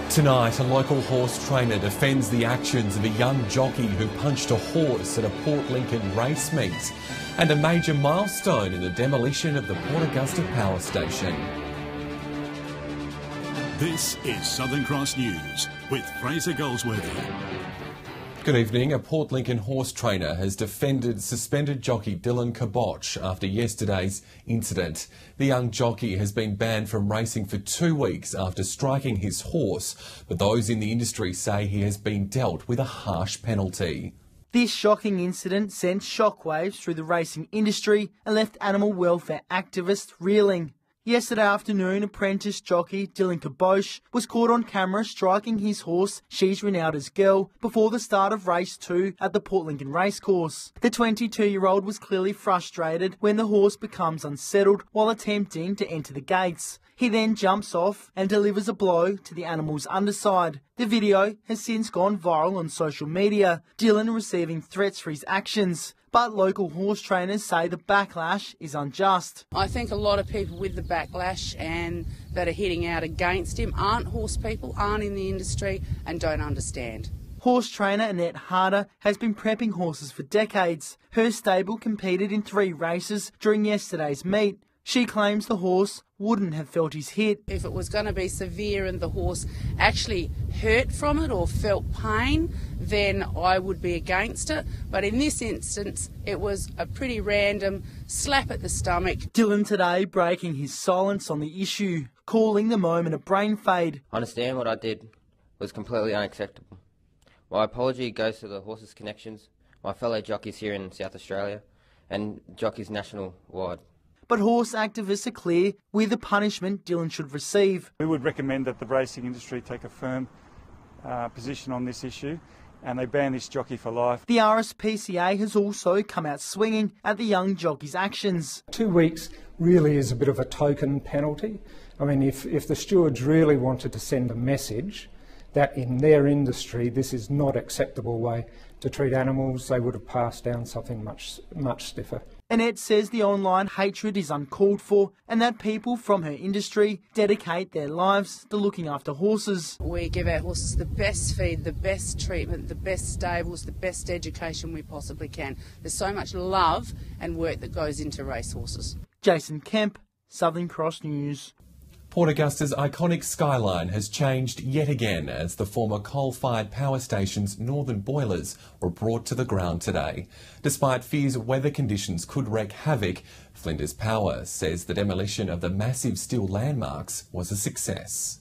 Tonight, a local horse trainer defends the actions of a young jockey who punched a horse at a Port Lincoln race meet, and a major milestone in the demolition of the Port Augusta power station. This is Southern Cross News with Fraser Goldsworthy. Good evening. A Port Lincoln horse trainer has defended suspended jockey Dylan Kibosh after yesterday's incident. The young jockey has been banned from racing for 2 weeks after striking his horse, but those in the industry say he has been dealt with a harsh penalty. This shocking incident sent shockwaves through the racing industry and left animal welfare activists reeling. Yesterday afternoon, Apprentice jockey Dylan Kibosh was caught on camera striking his horse, She's Ronaldo's Girl, before the start of race 2 at the Port Lincoln racecourse. The 22-year-old was clearly frustrated when the horse becomes unsettled while attempting to enter the gates. He then jumps off and delivers a blow to the animal's underside. The video has since gone viral on social media, Dylan receiving threats for his actions. But local horse trainers say the backlash is unjust. I think a lot of people with the backlash and that are hitting out against him aren't horse people, aren't in the industry and don't understand. Horse trainer Annette Harder has been prepping horses for decades. Her stable competed in 3 races during yesterday's meet. She claims the horse wouldn't have felt his hit. If it was going to be severe and the horse actually hurt from it or felt pain, then I would be against it. But in this instance, it was a pretty random slap at the stomach. Dylan today breaking his silence on the issue, calling the moment a brain fade. I understand what I did was completely unacceptable. My apology goes to the Horses Connections, my fellow jockeys here in South Australia, and jockeys national-wide. But horse activists are clear with the punishment Dylan should receive. We would recommend that the racing industry take a firm position on this issue and they ban this jockey for life. The RSPCA has also come out swinging at the young jockey's actions. 2 weeks really is a bit of a token penalty. I mean, if the stewards really wanted to send a message that in their industry this is not an acceptable way to treat animals, they would have passed down something much stiffer. Annette says the online hatred is uncalled for and that people from her industry dedicate their lives to looking after horses. We give our horses the best feed, the best treatment, the best stables, the best education we possibly can. There's so much love and work that goes into racehorses. Jason Kemp, Southern Cross News. Port Augusta's iconic skyline has changed yet again as the former coal-fired power station's northern boilers were brought to the ground today. Despite fears weather conditions could wreak havoc, Flinders Power says the demolition of the massive steel landmarks was a success.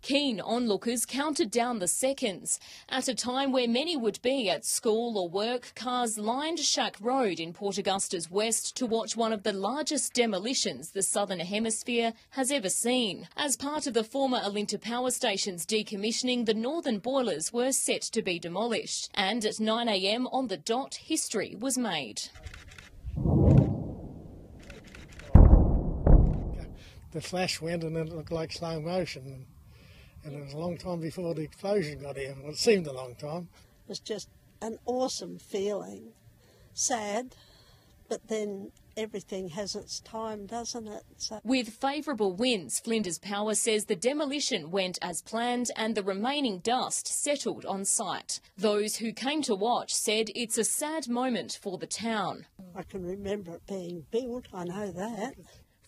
Keen onlookers counted down the seconds. At a time where many would be at school or work, cars lined Shack Road in Port Augusta's west to watch one of the largest demolitions the Southern Hemisphere has ever seen. As part of the former Alinta power station's decommissioning, the northern boilers were set to be demolished. And at 9 a.m. on the dot, history was made. The flash went and it looked like slow motion. And it was a long time before the explosion got here. Well, it seemed a long time. It was just an awesome feeling. Sad, but then everything has its time, doesn't it? So. With favourable winds, Flinders Power says the demolition went as planned and the remaining dust settled on site. Those who came to watch said it's a sad moment for the town. I can remember it being built, I know that.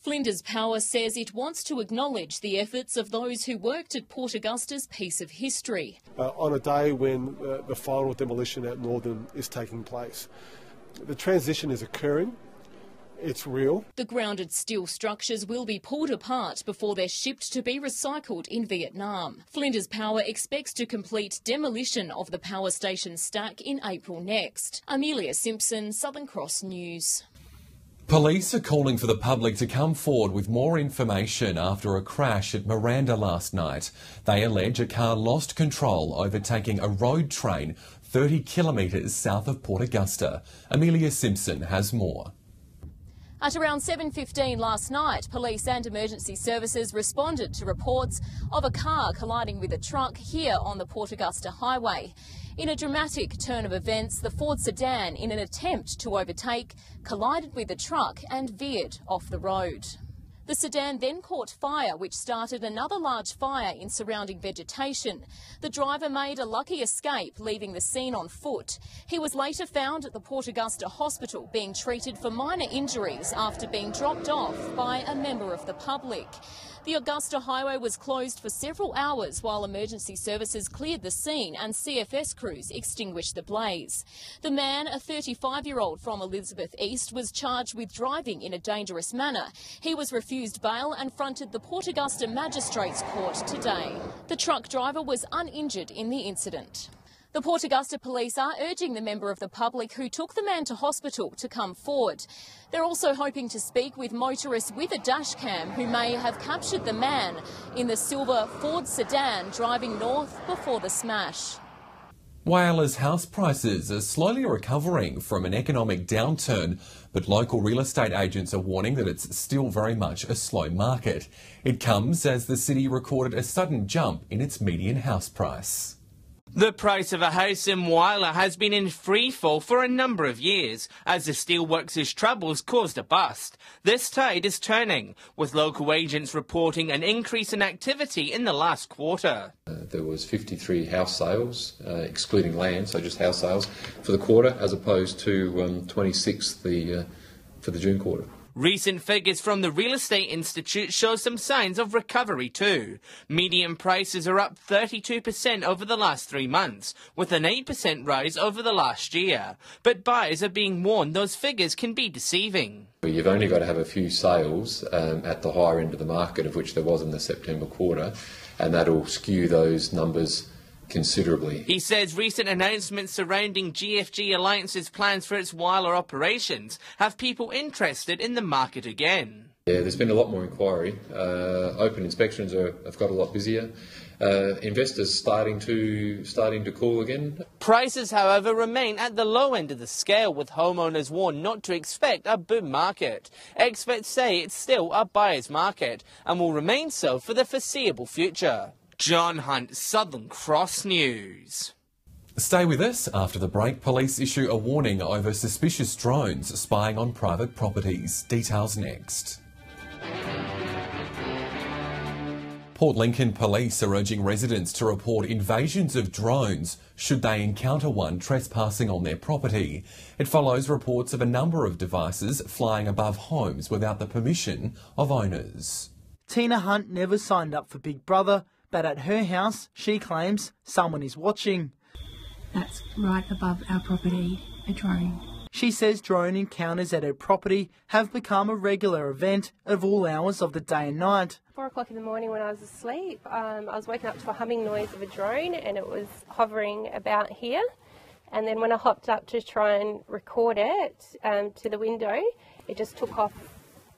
Flinders Power says it wants to acknowledge the efforts of those who worked at Port Augusta's piece of history. On a day when the final demolition at Northern is taking place. The transition is occurring. It's real. The grounded steel structures will be pulled apart before they're shipped to be recycled in Vietnam. Flinders Power expects to complete demolition of the power station stack in April next. Amelia Simpson, Southern Cross News. Police are calling for the public to come forward with more information after a crash at Miranda last night. They allege a car lost control overtaking a road train 30 kilometres south of Port Augusta. Amelia Simpson has more. At around 7:15 last night, police and emergency services responded to reports of a car colliding with a truck here on the Port Augusta highway. In a dramatic turn of events, the Ford sedan, in an attempt to overtake, collided with the truck and veered off the road. The sedan then caught fire, which started another large fire in surrounding vegetation. The driver made a lucky escape, leaving the scene on foot. He was later found at the Port Augusta Hospital being treated for minor injuries after being dropped off by a member of the public. The Augusta Highway was closed for several hours while emergency services cleared the scene and CFS crews extinguished the blaze. The man, a 35-year-old from Elizabeth East, was charged with driving in a dangerous manner. He was refused bail and fronted the Port Augusta Magistrates Court today. The truck driver was uninjured in the incident. The Port Augusta police are urging the member of the public who took the man to hospital to come forward. They're also hoping to speak with motorists with a dash cam who may have captured the man in the silver Ford sedan driving north before the smash. Whyala's house prices are slowly recovering from an economic downturn, but local real estate agents are warning that it's still very much a slow market. It comes as the city recorded a sudden jump in its median house price. The price of a house in Whyala has been in free fall for a number of years, as the steelworks' troubles caused a bust. This tide is turning, with local agents reporting an increase in activity in the last quarter. There was 53 house sales, excluding land, so just house sales, for the quarter, as opposed to 26 for the June quarter. Recent figures from the Real Estate Institute show some signs of recovery too. Median prices are up 32% over the last 3 months, with an 8% rise over the last year. But buyers are being warned those figures can be deceiving. You've only got to have a few sales at the higher end of the market, of which there was in the September quarter, and that'll skew those numbers considerably. He says recent announcements surrounding GFG Alliance's plans for its Whyala operations have people interested in the market again. Yeah, there's been a lot more inquiry. Open inspections have got a lot busier. Investors starting to call again. Prices, however, remain at the low end of the scale, with homeowners warned not to expect a boom market. Experts say it's still a buyer's market and will remain so for the foreseeable future. John Hunt, Southern Cross News. Stay with us. After the break, police issue a warning over suspicious drones spying on private properties. Details next. Port Lincoln police are urging residents to report invasions of drones should they encounter one trespassing on their property. It follows reports of a number of devices flying above homes without the permission of owners. Tina Hunt never signed up for Big Brother, but at her house, she claims someone is watching. That's right above our property, a drone. She says drone encounters at her property have become a regular event of all hours of the day and night. 4 o'clock in the morning when I was asleep, I was woken up to a humming noise of a drone, and it was hovering about here. And then when I hopped up to try and record it to the window, it just took off.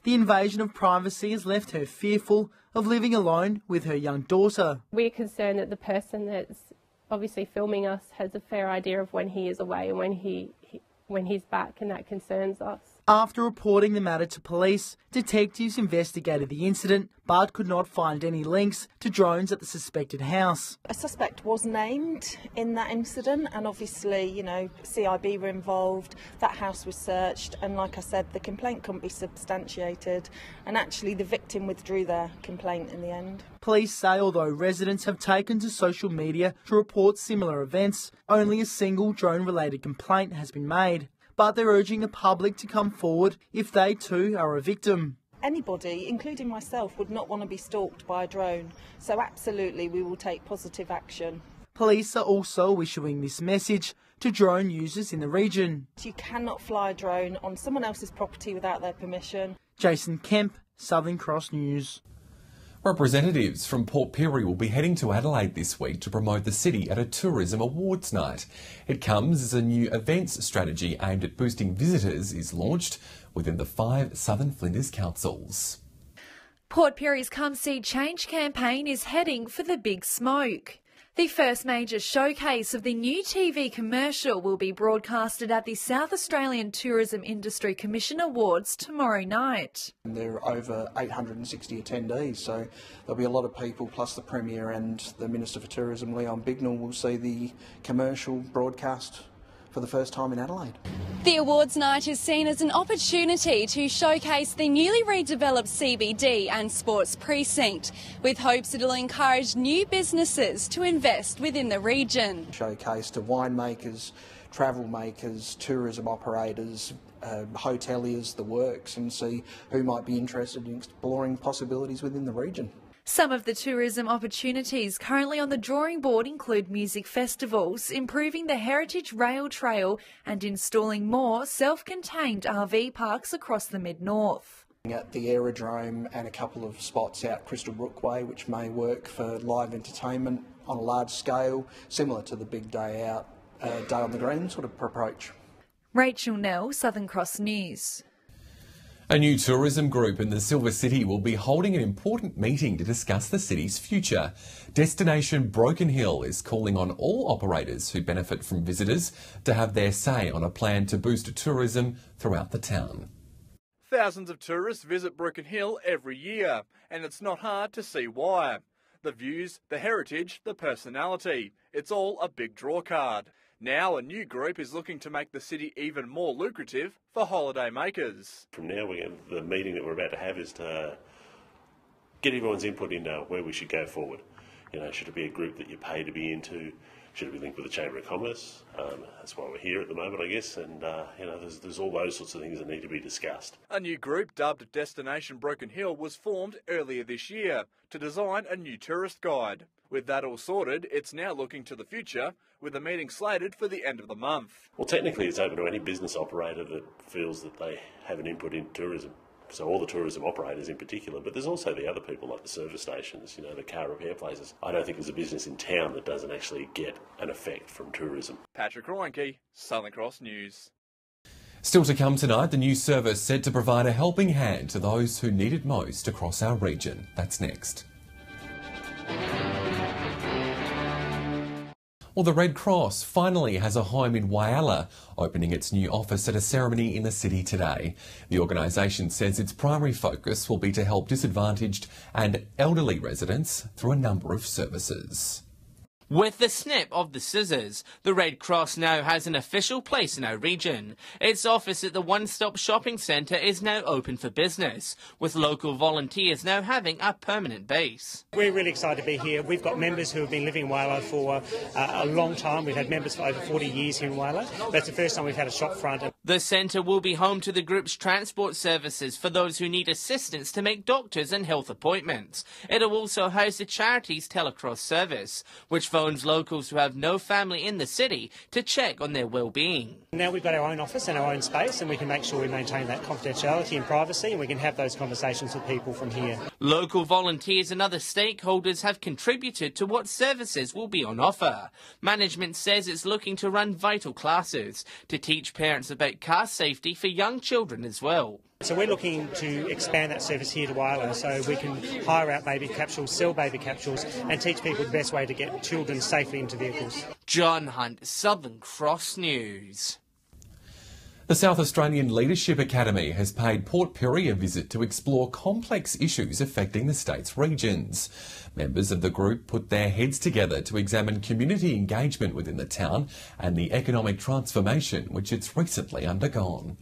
The invasion of privacy has left her fearful of living alone with her young daughter. We're concerned that the person that's obviously filming us has a fair idea of when he is away and when he's back, and that concerns us. After reporting the matter to police, detectives investigated the incident but could not find any links to drones at the suspected house. A suspect was named in that incident, and obviously, CIB were involved, that house was searched, and like I said, the complaint couldn't be substantiated, and actually the victim withdrew their complaint in the end. Police say although residents have taken to social media to report similar events, only a single drone-related complaint has been made. But they're urging the public to come forward if they too are a victim. Anybody, including myself, would not want to be stalked by a drone, so absolutely we will take positive action. Police are also issuing this message to drone users in the region. You cannot fly a drone on someone else's property without their permission. Jason Kemp, Southern Cross News. Representatives from Port Pirie will be heading to Adelaide this week to promote the city at a tourism awards night. It comes as a new events strategy aimed at boosting visitors is launched within the 5 Southern Flinders councils. Port Pirie's Come See Change campaign is heading for the big smoke. The first major showcase of the new TV commercial will be broadcasted at the South Australian Tourism Industry Commission Awards tomorrow night. There are over 860 attendees, so there'll be a lot of people, plus the Premier and the Minister for Tourism, Leon Bignell, will see the commercial broadcast for the first time in Adelaide. The awards night is seen as an opportunity to showcase the newly redeveloped CBD and sports precinct, with hopes it'll encourage new businesses to invest within the region. Showcase to winemakers, travel makers, tourism operators, hoteliers, the works, and see who might be interested in exploring possibilities within the region. Some of the tourism opportunities currently on the drawing board include music festivals, improving the Heritage Rail Trail and installing more self-contained RV parks across the mid-north. At the aerodrome and a couple of spots out Crystal Brook Way, which may work for live entertainment on a large scale, similar to the big day out, day on the green sort of approach. Rachel Nell, Southern Cross News. A new tourism group in the Silver City will be holding an important meeting to discuss the city's future. Destination Broken Hill is calling on all operators who benefit from visitors to have their say on a plan to boost tourism throughout the town. Thousands of tourists visit Broken Hill every year, and it's not hard to see why. The views, the heritage, the personality. It's all a big draw card. Now a new group is looking to make the city even more lucrative for holiday makers. From now, the meeting that we're about to have is to get everyone's input into where we should go forward. You know, should it be a group that you pay to be into? Should it be linked with the Chamber of Commerce? That's why we're here at the moment, I guess. And, you know, there's all those sorts of things that need to be discussed. A new group dubbed Destination Broken Hill was formed earlier this year to design a new tourist guide. With that all sorted, it's now looking to the future, with a meeting slated for the end of the month. Well, technically it's open to any business operator that feels that they have an input in tourism. So all the tourism operators in particular, but there's also the other people like the service stations, you know, the car repair places. I don't think there's a business in town that doesn't actually get an effect from tourism. Patrick Reinke, Southern Cross News. Still to come tonight, the new service said to provide a helping hand to those who need it most across our region. That's next. Well, the Red Cross finally has a home in Whyalla, opening its new office at a ceremony in the city today. The organisation says its primary focus will be to help disadvantaged and elderly residents through a number of services. With the snap of the scissors, the Red Cross now has an official place in our region. Its office at the one-stop shopping centre is now open for business, with local volunteers now having a permanent base. We're really excited to be here. We've got members who have been living in Whyalla for a long time. We've had members for over 40 years here in Whyalla. That's the first time we've had a shop front. The centre will be home to the group's transport services for those who need assistance to make doctors and health appointments. It'll also house the charity's telecross service, which phones locals who have no family in the city to check on their well-being. Now we've got our own office and our own space, and we can make sure we maintain that confidentiality and privacy, and we can have those conversations with people from here. Local volunteers and other stakeholders have contributed to what services will be on offer. Management says it's looking to run vital classes to teach parents about car safety for young children as well. So we're looking to expand that service here to Whyalla so we can hire out baby capsules, sell baby capsules and teach people the best way to get children safely into vehicles. John Hunt, Southern Cross News. The South Australian Leadership Academy has paid Port Pirie a visit to explore complex issues affecting the state's regions. Members of the group put their heads together to examine community engagement within the town and the economic transformation which it's recently undergone.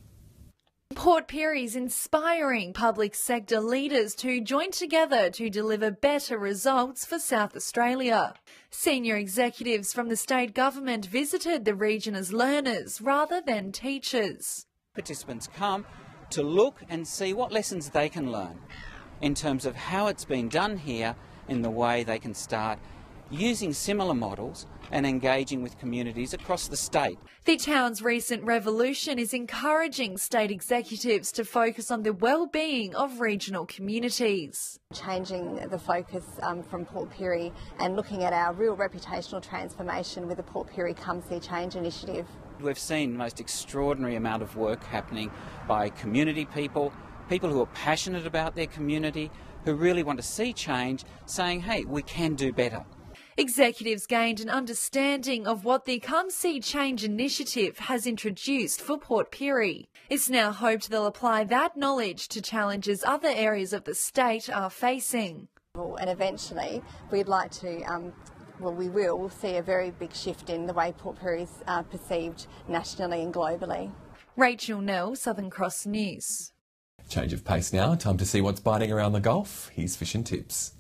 Port Pirie's inspiring public sector leaders to join together to deliver better results for South Australia. Senior executives from the state government visited the region as learners rather than teachers. Participants come to look and see what lessons they can learn in terms of how it's been done here, in the way they can start using similar models and engaging with communities across the state. The town's recent revolution is encouraging state executives to focus on the well-being of regional communities. Changing the focus from Port Pirie and looking at our real reputational transformation with the Port Pirie Come See Change initiative. We've seen the most extraordinary amount of work happening by community people, people who are passionate about their community, who really want to see change, saying, hey, we can do better. Executives gained an understanding of what the Come See Change initiative has introduced for Port Pirie. It's now hoped they'll apply that knowledge to challenges other areas of the state are facing. And eventually we'd like to we'll see a very big shift in the way Port Pirie is perceived nationally and globally. Rachel Nell, Southern Cross News. Change of pace now. Time to see what's biting around the Gulf. Here's Fish and Tips.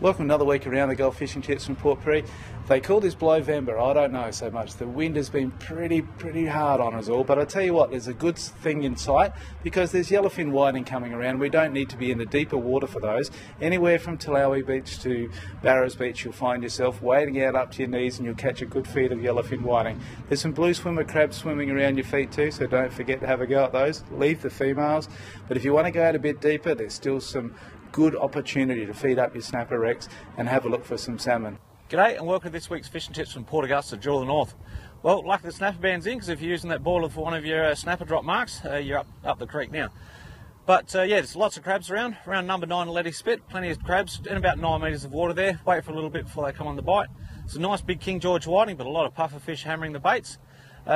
Welcome another week around the Gulf Fishing Tips from Port Pirie. They call this blow vember. I don't know so much. The wind has been pretty hard on us all, but I tell you what, there's a good thing in sight because there's yellowfin whiting coming around. We don't need to be in the deeper water for those. Anywhere from Talawi Beach to Barrows Beach, you'll find yourself wading out up to your knees and you'll catch a good feed of yellowfin whiting. There's some blue swimmer crabs swimming around your feet too, so don't forget to have a go at those. Leave the females, but if you want to go out a bit deeper, there's still some good opportunity to feed up your snapper wrecks and have a look for some salmon. G'day and welcome to this week's Fish and Tips from Port Augusta, Jewel of the North. Well, lucky the snapper band's in, because if you're using that boiler for one of your snapper drop marks, you're up the creek now. But yeah, there's lots of crabs around number 9 Letty Spit, plenty of crabs in about 9 metres of water there. Wait for a little bit before they come on the bite. It's a nice big King George whiting, but a lot of puffer fish hammering the baits.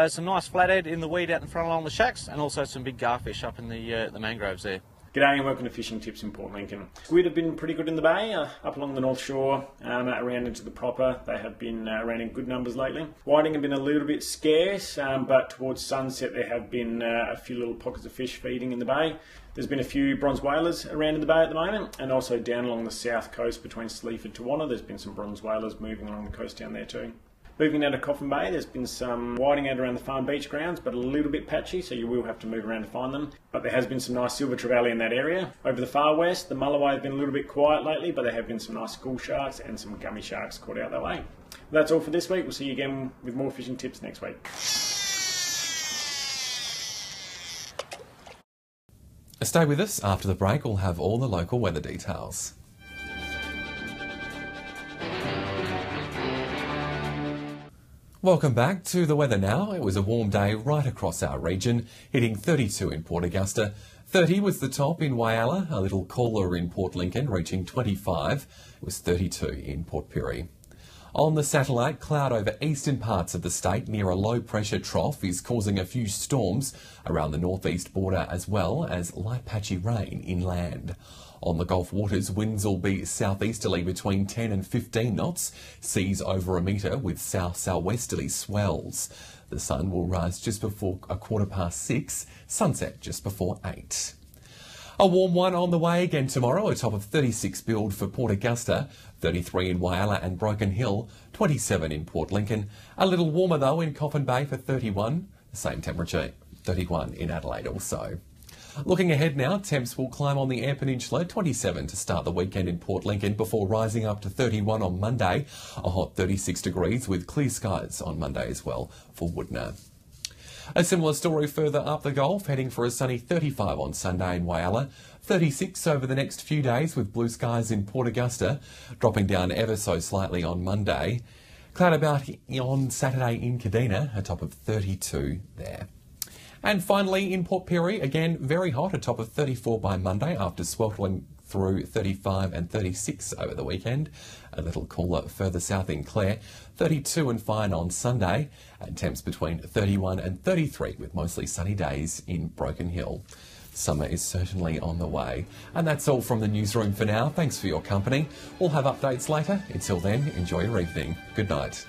Some nice flathead in the weed out in front along the shacks, and also some big garfish up in the mangroves there. G'day and welcome to Fishing Tips in Port Lincoln. Squid have been pretty good in the bay, up along the North Shore, around into the proper. They have been around in good numbers lately. Whiting have been a little bit scarce, but towards sunset there have been a few little pockets of fish feeding in the bay. There's been a few bronze whalers around in the bay at the moment, and also down along the south coast between Sleaford to Wanna, there's been some bronze whalers moving along the coast down there too. Moving down to Coffin Bay, there's been some whiting out around the farm beach grounds, but a little bit patchy, so you will have to move around to find them. But there has been some nice silver trevally in that area. Over the far west, the mulloway have been a little bit quiet lately, but there have been some nice school sharks and some gummy sharks caught out that way. That's all for this week. We'll see you again with more fishing tips next week. Stay with us. After the break, we'll have all the local weather details. Welcome back to the weather now. It was a warm day right across our region, hitting 32 in Port Augusta. 30 was the top in Whyalla, a little cooler in Port Lincoln, reaching 25. It was 32 in Port Pirie. On the satellite, cloud over eastern parts of the state near a low-pressure trough is causing a few storms around the northeast border, as well as light patchy rain inland. On the Gulf waters, winds will be southeasterly between 10 and 15 knots, seas over a metre with south-southwesterly swells. The sun will rise just before 6:15, sunset just before 8. A warm one on the way again tomorrow, a top of 36 build for Port Augusta, 33 in Whyalla and Broken Hill, 27 in Port Lincoln. A little warmer though in Coffin Bay for 31, the same temperature, 31 in Adelaide also. Looking ahead now, temps will climb on the Eyre Peninsula, 27 to start the weekend in Port Lincoln before rising up to 31 on Monday, a hot 36 degrees with clear skies on Monday as well for Woodner. A similar story further up the Gulf, heading for a sunny 35 on Sunday in Whyalla, 36 over the next few days with blue skies in Port Augusta, dropping down ever so slightly on Monday. Cloud about on Saturday in Kadina, a top of 32 there. And finally in Port Pirie, again very hot, a top of 34 by Monday after sweltering through 35 and 36 over the weekend. A little cooler further south in Clare, 32 and fine on Sunday, and temps between 31 and 33 with mostly sunny days in Broken Hill. Summer is certainly on the way. And that's all from the newsroom for now. Thanks for your company. We'll have updates later. Until then, enjoy your evening. Good night.